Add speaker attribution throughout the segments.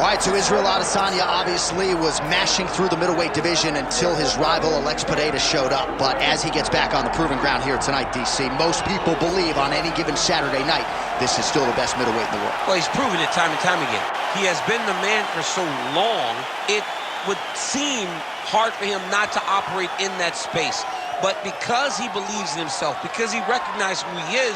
Speaker 1: All right, so Israel Adesanya obviously was mashing through the middleweight division until his rival Alex Pereira showed up. But as he gets back on the proving ground here tonight, DC, most people believe on any given Saturday night, this is still the best middleweight in the world.
Speaker 2: Well, he's proven it time and time again. He has been the man for so long, it would seem hard for him not to operate in that space. But because he believes in himself, because he recognizes who he is,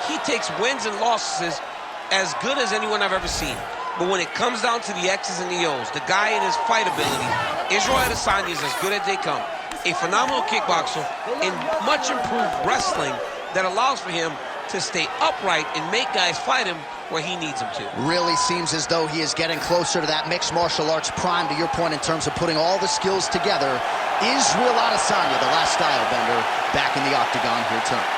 Speaker 2: he takes wins and losses as good as anyone I've ever seen. But when it comes down to the X's and the O's, the guy in his fight ability, Israel Adesanya is as good as they come. A phenomenal kickboxer and much improved wrestling that allows for him to stay upright and make guys fight him where he needs them to.
Speaker 1: Really seems as though he is getting closer to that mixed martial arts prime, to your point, in terms of putting all the skills together. Israel Adesanya, the last style bender, back in the Octagon here tonight.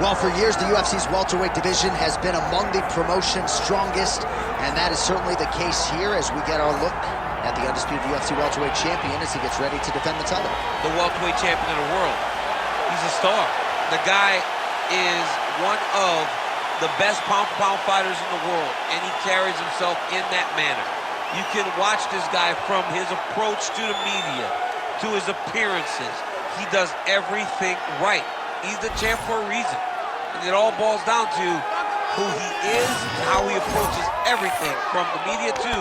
Speaker 1: Well, for years, the UFC's welterweight division has been among the promotion's strongest, and that is certainly the case here as we get our look at the undisputed UFC welterweight champion as he gets ready to defend the title.
Speaker 2: The welterweight champion of the world. He's a star. The guy is one of the best pound-for-pound fighters in the world, and he carries himself in that manner. You can watch this guy from his approach to the media, to his appearances. He does everything right. He's the champ for a reason. And it all boils down to who he is, how he approaches everything from the media to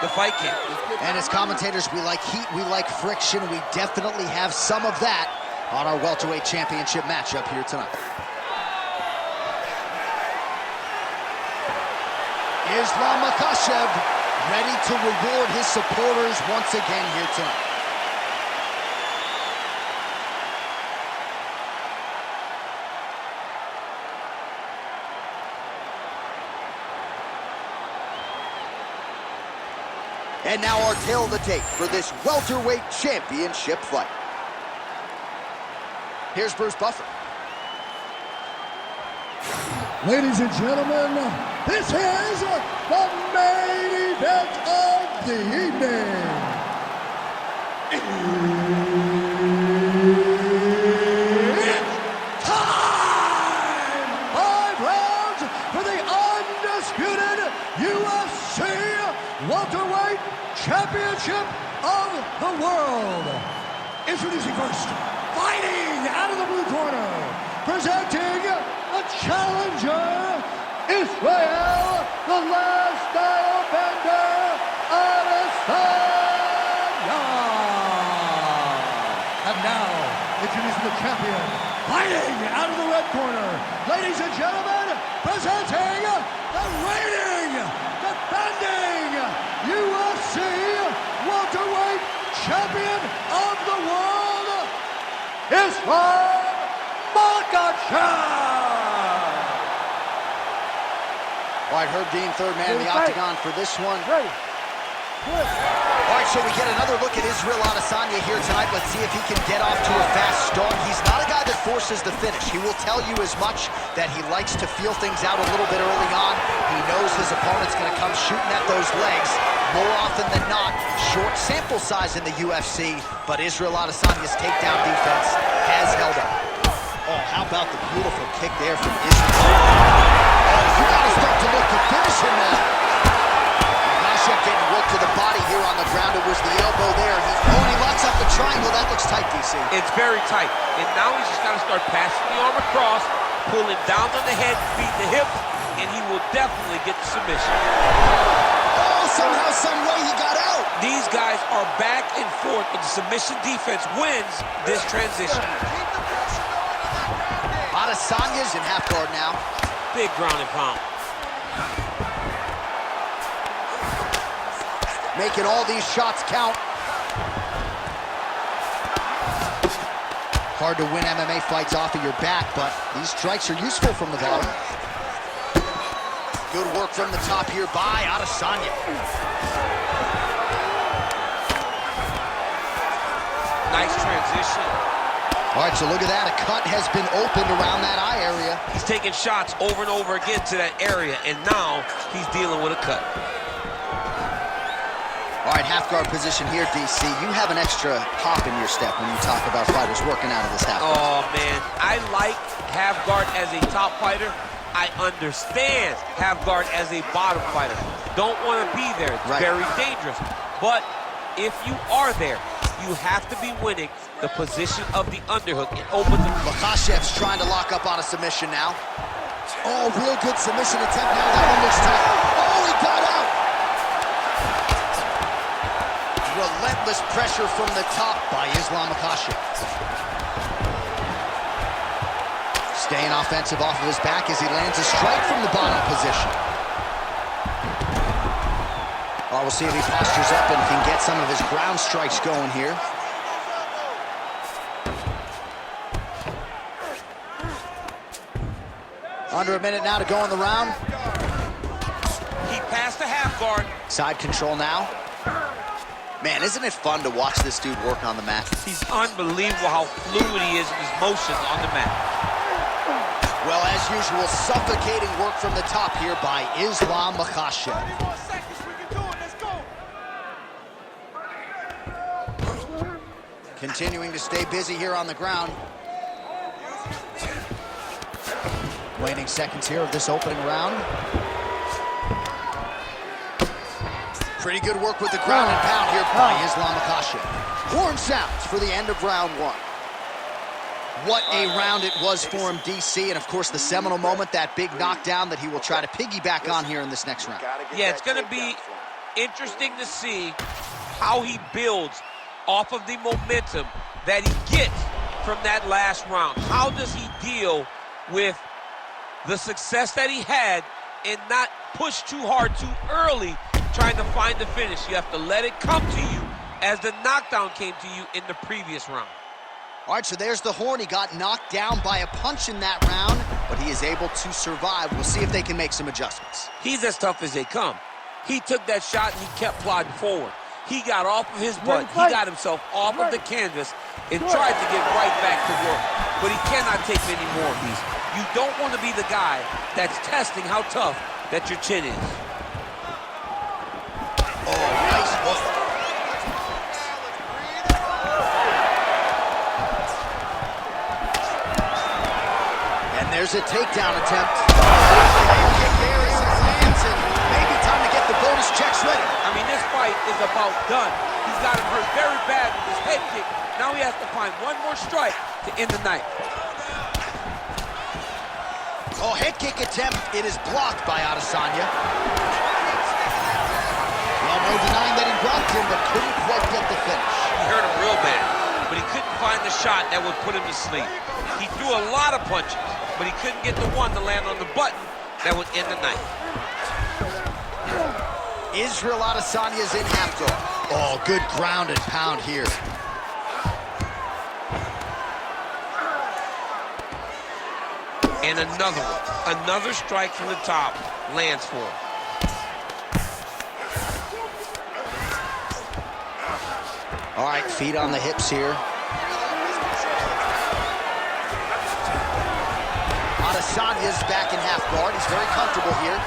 Speaker 2: the fight camp.
Speaker 1: And as commentators, we like heat, we like friction. We definitely have some of that on our welterweight championship matchup here tonight. Islam Makhachev ready to reward his supporters once again here tonight. And now our tale of the tape for this welterweight championship fight. Here's Bruce Buffer.
Speaker 3: Ladies and gentlemen, this is the main event of the evening. It's time! 5 rounds for the undisputed UFC welterweight championship of the world. Introducing first, fighting out of the blue corner, presenting the challenger, Israel, the last style bender, Adesanya. And now, introducing the champion, fighting out of the red corner, ladies and gentlemen, presenting the reigning, defending UFC welterweight champion of the world, Islam Makhachev.
Speaker 1: All right, Herb Dean, third man in the Octagon for this one. All right, so we get another look at Israel Adesanya here tonight. Let's see if he can get off to a fast start. He's not a guy that forces the finish. He will tell you as much that he likes to feel things out a little bit early on. He knows his opponent's going to come shooting at those legs. More often than not, short sample size in the UFC, but Israel Adesanya's takedown defense has held up. Oh, how about the beautiful kick there from Israel? Oh, you got to start to look to finish him now. Makhachev getting worked to the body here on the ground. It was the elbow there. He locks up the triangle. That looks tight, DC.
Speaker 2: It's very tight. And now he's just got to start passing the arm across, pulling down on the head, beat the hip, and he will definitely get the submission.
Speaker 1: Oh, somehow, some way he got out.
Speaker 2: These guys are back and forth, but the submission defense wins this transition.
Speaker 1: Adesanya's in half guard now.
Speaker 2: Big ground and pound.
Speaker 1: Making all these shots count. Hard to win MMA fights off of your back, but these strikes are useful from the bottom. Good work from the top here by Adesanya.
Speaker 2: Nice transition.
Speaker 1: All right, so look at that. A cut has been opened around that eye area.
Speaker 2: He's taking shots over and over again to that area, and now he's dealing with a cut.
Speaker 1: All right, half guard position here, DC. You have an extra hop in your step when you talk about fighters working out of this half guard.
Speaker 2: Oh, man. I like half guard as a top fighter. I understand half guard as a bottom fighter. Don't want to be there. It's very dangerous. But if you are there, you have to be winning the position of the underhook. It opens the...
Speaker 1: Makhachev's trying to lock up on a submission now. Oh, real good submission attempt now. That one looks tight. Oh, he got out! Relentless pressure from the top by Islam Makhachev. Staying offensive off of his back as he lands a strike from the bottom position. Oh, we'll see if he postures up and can get some of his ground strikes going here. Under a minute now to go in the round.
Speaker 2: He passed the half guard.
Speaker 1: Side control now. Man, isn't it fun to watch this dude work on the mat?
Speaker 2: He's unbelievable how fluid he is in his motions on the mat.
Speaker 1: Well, as usual, suffocating work from the top here by Islam Makhachev. Continuing to stay busy here on the ground. Waning seconds here of this opening round. Pretty good work with the ground and pound here by Islam Makhachev. Horn sounds for the end of round one. What a round it was for him, DC, and of course the seminal moment, that big knockdown that he will try to piggyback on here in this next round.
Speaker 2: Yeah, it's going to be interesting to see how he builds off of the momentum that he gets from that last round. How does he deal with the success that he had and not push too hard too early trying to find the finish? You have to let it come to you as the knockdown came to you in the previous round.
Speaker 1: All right, so there's the horn. He got knocked down by a punch in that round, but he is able to survive. We'll see if they can make some adjustments.
Speaker 2: He's as tough as they come. He took that shot and he kept plodding forward. He got off of his butt. He got himself off of the canvas and tried to get right back to work. But he cannot take many more of these. You don't want to be the guy that's testing how tough that your chin is.
Speaker 1: Oh, nice hook. And there's a takedown attempt. Kick there as it lands, and maybe time to get the bonus checks ready.
Speaker 2: I mean, this fight is about done. He's got him hurt very bad with his head kick. Now he has to find one more strike to end the night.
Speaker 1: Oh, head kick attempt. It is blocked by Adesanya. Well, no denying that he rocked him, but couldn't quite get the finish.
Speaker 2: He hurt him real bad, but he couldn't find the shot that would put him to sleep. He threw a lot of punches, but he couldn't get the one to land on the button that would end the night.
Speaker 1: Israel Adesanya's in half guard. Oh, good ground and pound here.
Speaker 2: And another one. Another strike from the top lands for him.
Speaker 1: All right, feet on the hips here. Adesanya's back in half guard. He's very comfortable here.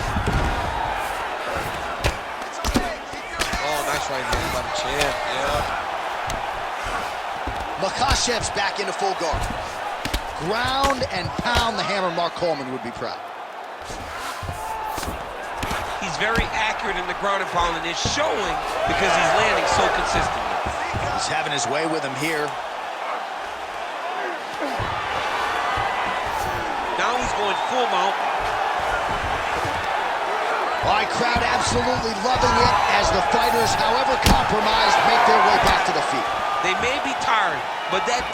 Speaker 2: Oh, nice right hand by the champ. Yeah.
Speaker 1: Makhachev's back into full guard. Ground and pound, the hammer. Mark Coleman would be proud.
Speaker 2: He's very accurate in the ground and pound, and it's showing because he's landing so consistently.
Speaker 1: He's having his way with him here.
Speaker 2: Now he's going full mount.
Speaker 1: All right, crowd absolutely loving it as the fighters, however compromised, make their way back to the feet.
Speaker 2: They may be tired, but that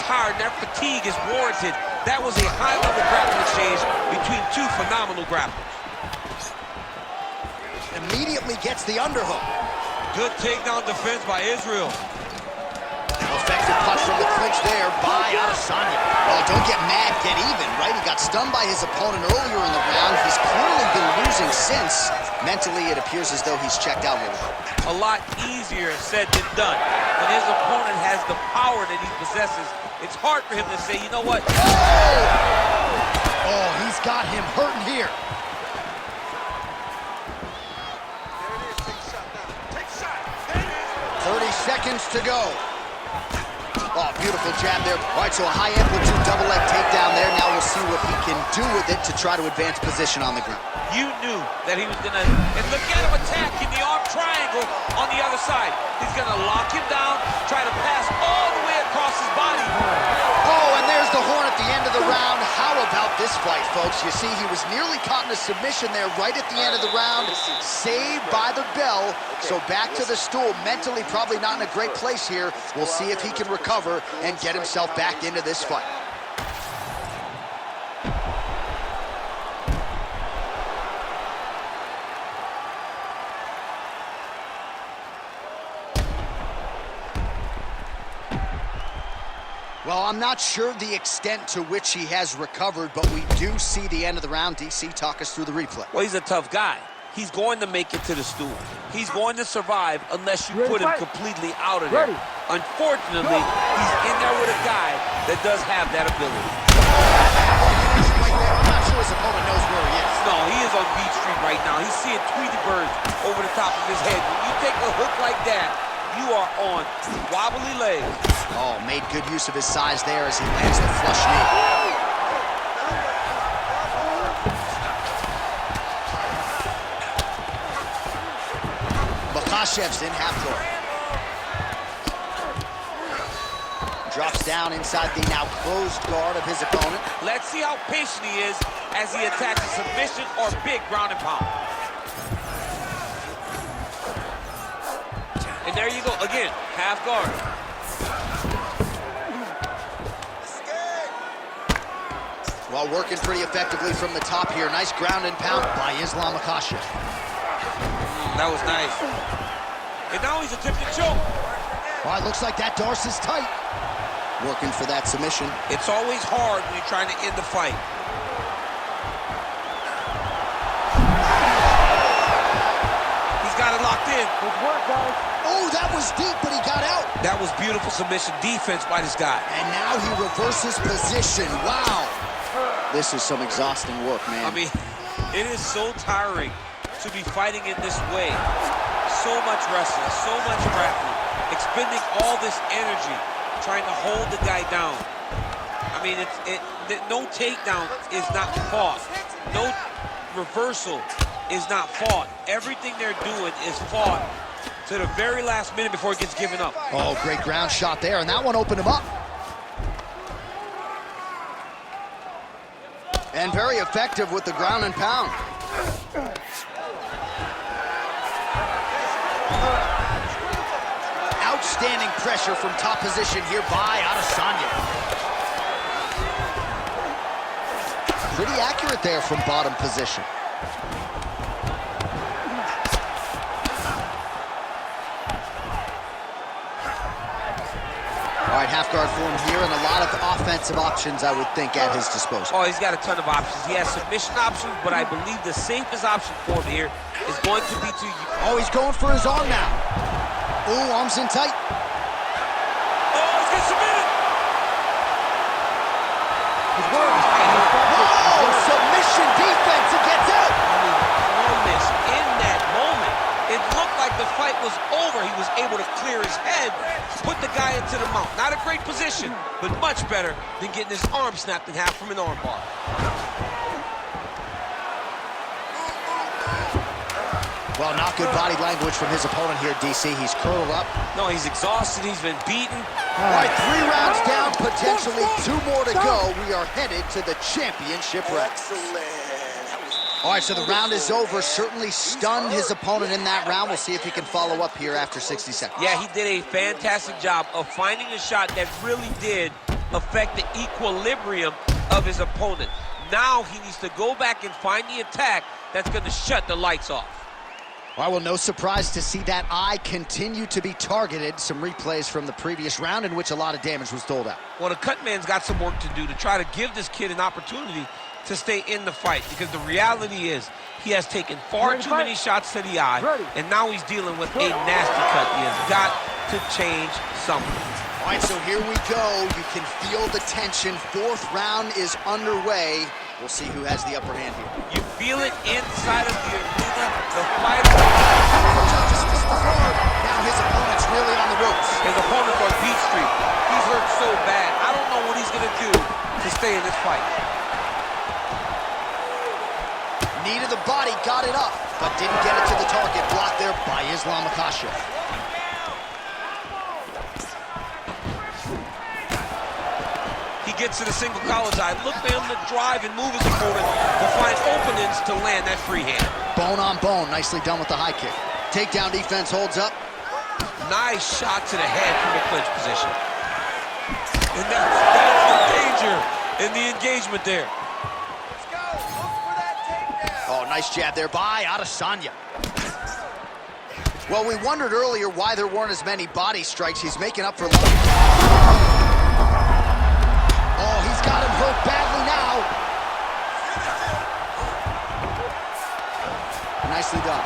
Speaker 2: fatigue is warranted. That was a high-level grappling exchange between two phenomenal grapplers.
Speaker 1: Immediately gets the underhook.
Speaker 2: Good takedown defense by Israel.
Speaker 1: Effective Effective punch from the clinch there by Adesanya. Well, don't get mad, get even, right? He got stunned by his opponent earlier in the round. He's clearly been losing since. Mentally, it appears as though he's checked out here.
Speaker 2: A lot easier said than done. When his opponent has the power that he possesses, it's hard for him to say, you know what?
Speaker 1: Oh, he's got him hurting here. 30 seconds to go. Oh, beautiful jab there. All right, so a high amplitude double leg takedown there. Now we'll see what he can do with it to try to advance position on the ground.
Speaker 2: You knew that he was gonna, and look at him attacking the arm triangle on the other side. He's gonna lock him down, try to pass all the way across his body.
Speaker 1: Oh, and there's the horn at the end of the round. How about this fight, folks? You see, he was nearly caught in a submission there right at the end of the round. Saved by the bell. So back to the stool. Mentally probably not in a great place here. We'll see if he can recover and get himself back into this fight. Well, I'm not sure the extent to which he has recovered, but we do see the end of the round. DC, talk us through the replay.
Speaker 2: Well, he's a tough guy. He's going to make it to the stool. He's going to survive unless you put him completely out of there. Unfortunately, he's in there with a guy that does have that ability.
Speaker 1: I'm not sure his opponent knows where he is.
Speaker 2: No, he is on Beach Street right now. He's seeing Tweety birds over the top of his head. When you take a hook like that, you are on wobbly legs.
Speaker 1: Oh, made good use of his size there as he lands the flush knee. Makhachev's in half guard. Drops down inside the now closed guard of his opponent.
Speaker 2: Let's see how patient he is as he attacks a submission or big ground and pound. And there you go, again, half guard.
Speaker 1: Well, working pretty effectively from the top here. Nice ground and pound by Islam Makhachev.
Speaker 2: That was nice. And now he's attempting to choke.
Speaker 1: Well, it looks like that Darce is tight. Working for that submission.
Speaker 2: It's always hard when you're trying to end the fight. He's got it locked in.
Speaker 3: Good work, guys.
Speaker 1: Oh, that was deep, but he got out.
Speaker 2: That was beautiful submission defense by this guy.
Speaker 1: And now he reverses position. Wow. This is some exhausting work, man.
Speaker 2: I mean, it is so tiring to be fighting in this way. So much wrestling, so much grappling, expending all this energy trying to hold the guy down. I mean, no takedown is not fought. No reversal is not fought. Everything they're doing is fought to the very last minute before it gets given up.
Speaker 1: Oh, great ground shot there, and that one opened him up. And very effective with the ground and pound. Outstanding pressure from top position here by Adesanya. Pretty accurate there from bottom position. All right, half guard form here, and a lot of offensive options, I would think, at his disposal.
Speaker 2: Oh, he's got a ton of options. He has submission options, but I believe the safest option for him here is going to be to...
Speaker 1: Oh, he's going for his arm now. Oh, arms in tight.
Speaker 2: Oh, he's getting submitted!
Speaker 1: Whoa, submission defense, it gets out.
Speaker 2: I mean, calmness in that moment. It looked like the fight was over. He was able to clear his head, put the guy into the mount. Not a great position, but much better than getting his arm snapped in half from an arm bar.
Speaker 1: Well, not good body language from his opponent here, DC. He's curled up.
Speaker 2: No, he's exhausted. He's been beaten.
Speaker 1: All right, 3 rounds down, potentially 2 more to go. We are headed to the championship round. All right, so the round is over. Certainly stunned his opponent in that round. We'll see if he can follow up here after 60 seconds.
Speaker 2: Yeah, he did a fantastic job of finding a shot that really did affect the equilibrium of his opponent. Now he needs to go back and find the attack that's going to shut the lights off.
Speaker 1: Well, no surprise to see that eye continue to be targeted. Some replays from the previous round in which a lot of damage was doled out.
Speaker 2: Well, the cut man's got some work to do to try to give this kid an opportunity to stay in the fight, because the reality is he has taken far too many shots to the eye, and now he's dealing with a nasty cut. He has got to change something.
Speaker 1: All right, so here we go. You can feel the tension. Fourth round is underway. We'll see who has the upper hand here.
Speaker 2: You feel it inside of the arena. The fighter.
Speaker 1: Now his opponent's really on the ropes.
Speaker 2: His opponent's on Beat Street. He's hurt so bad. I don't know what he's going to do to stay in this fight.
Speaker 1: Knee to the body, got it up, but didn't get it to the target. Blocked there by Makhachev.
Speaker 2: He gets to the single collar's eye. Look for him to drive and move his opponent to find openings to land that free hand.
Speaker 1: Bone on bone, nicely done with the high kick. Takedown defense holds up.
Speaker 2: Nice shot to the head from the clinch position. And that's the danger in the engagement there.
Speaker 4: Let's go. Look for that takedown.
Speaker 1: Oh, nice jab there by Adesanya. Well, we wondered earlier why there weren't as many body strikes. He's making up for long. Oh, he's got him hurt badly now. Nicely done.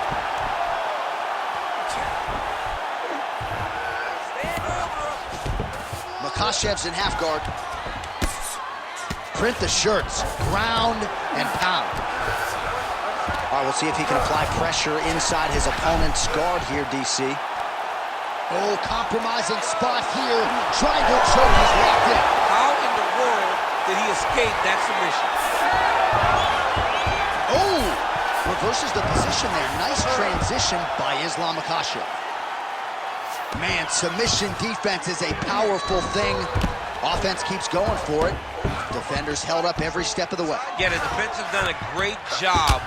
Speaker 1: Makhachev's in half guard. Print the shirts, ground and pound. All right, we'll see if he can apply pressure inside his opponent's guard here, DC. Oh, compromising spot here. Triangle choke is locked in.
Speaker 2: How in the world did he escape that submission?
Speaker 1: Oh, reverses the position there. Nice transition by Makhachev. Man, submission defense is a powerful thing. Offense keeps going for it. Defenders held up every step of the way.
Speaker 2: Yeah, the defense have done a great job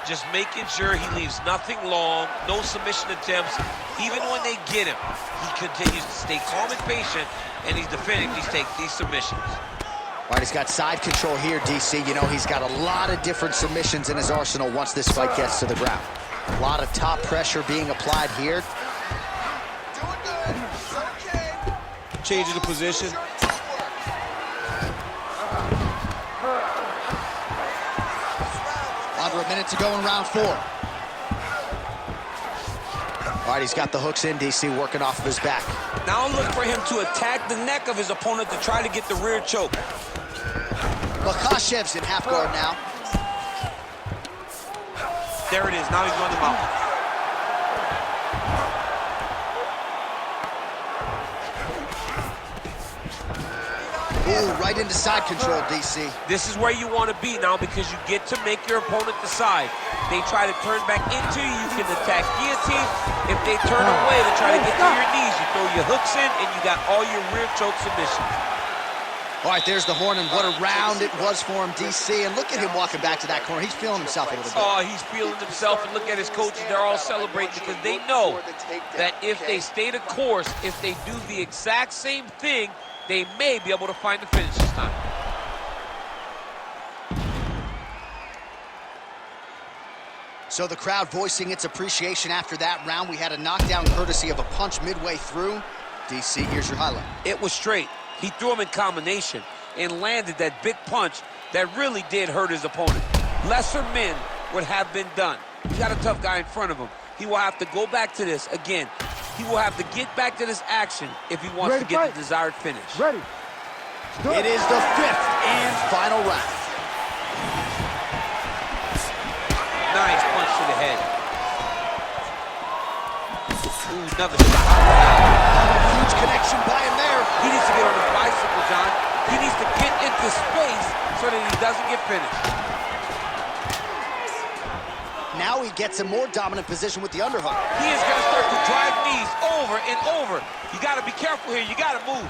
Speaker 2: just making sure he leaves nothing long, no submission attempts. Even when they get him, he continues to stay calm and patient, and he's defending these submissions.
Speaker 1: All right, he's got side control here, DC. You know, he's got a lot of different submissions in his arsenal once this fight gets to the ground. A lot of top pressure being applied here.
Speaker 4: Doing good. It's okay.
Speaker 2: Changing the position.
Speaker 1: Under a minute to go in round 4. All right, he's got the hooks in, DC, working off of his back.
Speaker 2: Now look for him to attack the neck of his opponent to try to get the rear choke.
Speaker 1: Makhachev's in half guard now.
Speaker 2: There it is. Now he's on the mount.
Speaker 1: Ooh, right into side control, DC.
Speaker 2: This is where you want to be now, because you get to make your opponent decide. They try to turn back into you, you can attack guillotine. If they turn away to try to get to your knees, you throw your hooks in, and you got all your rear choke submissions.
Speaker 1: All right, there's the horn, and what a round it was for him, DC. And look at him walking back to that corner. He's feeling himself a little bit.
Speaker 2: Oh, he's feeling himself, and look at his coaches. They're all celebrating because they know that if they stay the course, if they do the exact same thing, they may be able to find the finish this time.
Speaker 1: So the crowd voicing its appreciation after that round. We had a knockdown courtesy of a punch midway through. DC, here's your highlight.
Speaker 2: It was straight. He threw him in combination and landed that big punch that really did hurt his opponent. Lesser men would have been done. He's got a tough guy in front of him. He will have to go back to this again. He will have to get back to this action if he wants to get the desired finish.
Speaker 3: Ready.
Speaker 1: It is the 5th and final round.
Speaker 2: Nice punch to the head. Ooh, another shot.
Speaker 1: Huge connection by him there.
Speaker 2: He needs to get on his bicycle, John. He needs to get into space so that he doesn't get finished.
Speaker 1: Now he gets a more dominant position with the underhook.
Speaker 2: He is going to start to drive knees over and over. You got to be careful here. You got to move.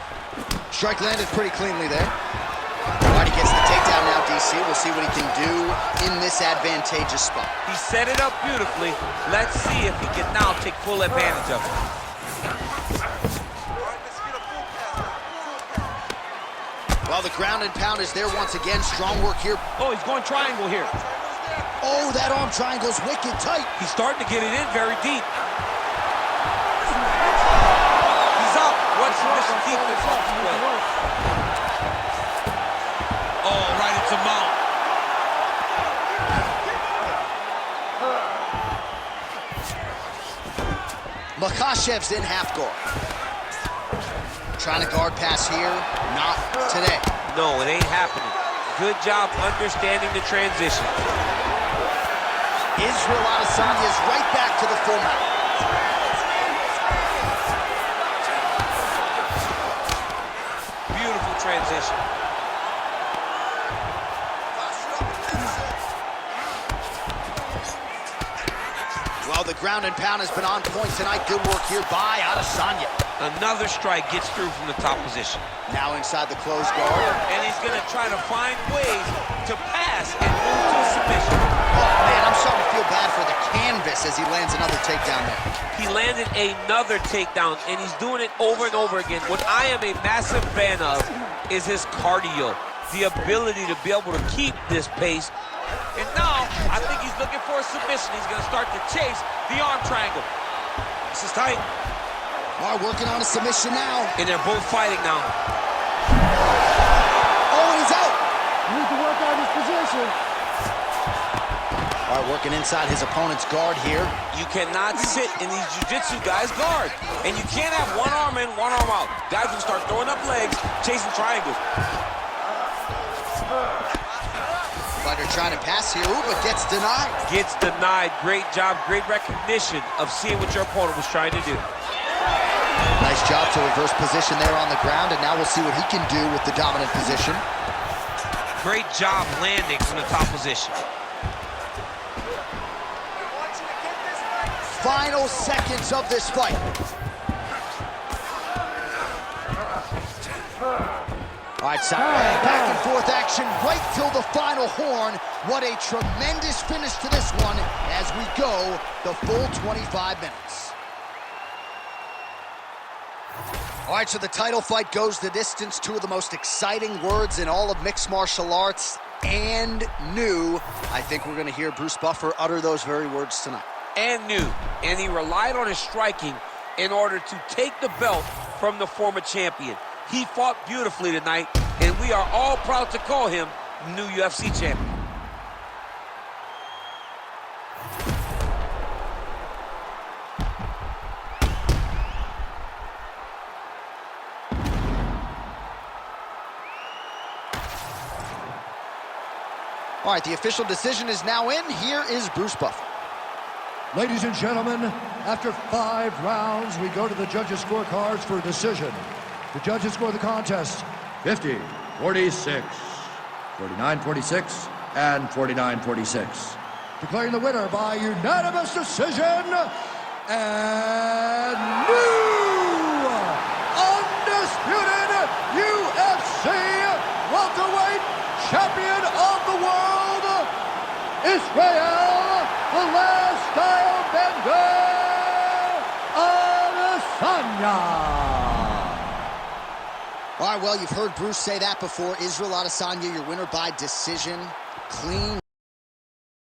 Speaker 1: Strike landed pretty cleanly there. All right, he gets the takedown now, DC. We'll see what he can do in this advantageous spot.
Speaker 2: He set it up beautifully. Let's see if he can now take full advantage of it.
Speaker 1: Well, the ground and pound is there once again. Strong work here.
Speaker 2: Oh, he's going triangle here.
Speaker 1: Oh, that arm triangle's wicked tight.
Speaker 2: He's starting to get it in very deep. He's up. What's this defense off the way? Oh, right into mount.
Speaker 1: Makhachev's in half guard. Trying to guard pass here. Not today.
Speaker 2: No, it ain't happening. Good job understanding the transition.
Speaker 1: Israel Adesanya is right back to the full mount.
Speaker 2: Beautiful transition.
Speaker 1: Well, the ground and pound has been on point tonight. Good work here by Adesanya.
Speaker 2: Another strike gets through from the top position.
Speaker 1: Now inside the closed guard.
Speaker 2: And he's going to try to find ways to pass and move to a submission.
Speaker 1: Oh, man, I'm starting to feel bad for the canvas as he lands another takedown there.
Speaker 2: He landed another takedown, and he's doing it over and over again. What I am a massive fan of is his cardio, the ability to be able to keep this pace. And now, I think he's looking for a submission. He's going to start to chase the arm triangle. This is tight.
Speaker 1: All right, working on a submission now.
Speaker 2: And they're both fighting now.
Speaker 1: Oh, and he's out.
Speaker 3: Need to work on his position.
Speaker 1: All right, working inside his opponent's guard here.
Speaker 2: You cannot sit in these jiu-jitsu guys' guard. And you can't have one arm in, one arm out. Guys will start throwing up legs, chasing triangles.
Speaker 1: Fighter trying to pass here, ooh, but gets denied.
Speaker 2: Gets denied. Great job, great recognition of seeing what your opponent was trying to do.
Speaker 1: Nice job to reverse position there on the ground, and now we'll see what he can do with the dominant position.
Speaker 2: Great job landing from the top position.
Speaker 1: Final seconds of this fight. All right, back and forth action right till the final horn. What a tremendous finish to this one as we go the full 25 minutes. All right, so the title fight goes the distance. Two of the most exciting words in all of mixed martial arts, and new. I think we're going to hear Bruce Buffer utter those very words tonight.
Speaker 2: And new. And he relied on his striking in order to take the belt from the former champion. He fought beautifully tonight, and we are all proud to call him new UFC champion.
Speaker 1: All right, the official decision is now in. Here is Bruce Buffer.
Speaker 3: Ladies and gentlemen, after 5 rounds, we go to the judges' scorecards for a decision. The judges score the contest 50-46, 49-46, and 49-46. Declaring the winner by unanimous decision, and new undisputed UFC welterweight champion of the world, Israel, the last style bender, Adesanya.
Speaker 1: All right, well, you've heard Bruce say that before. Israel Adesanya, your winner by decision. Clean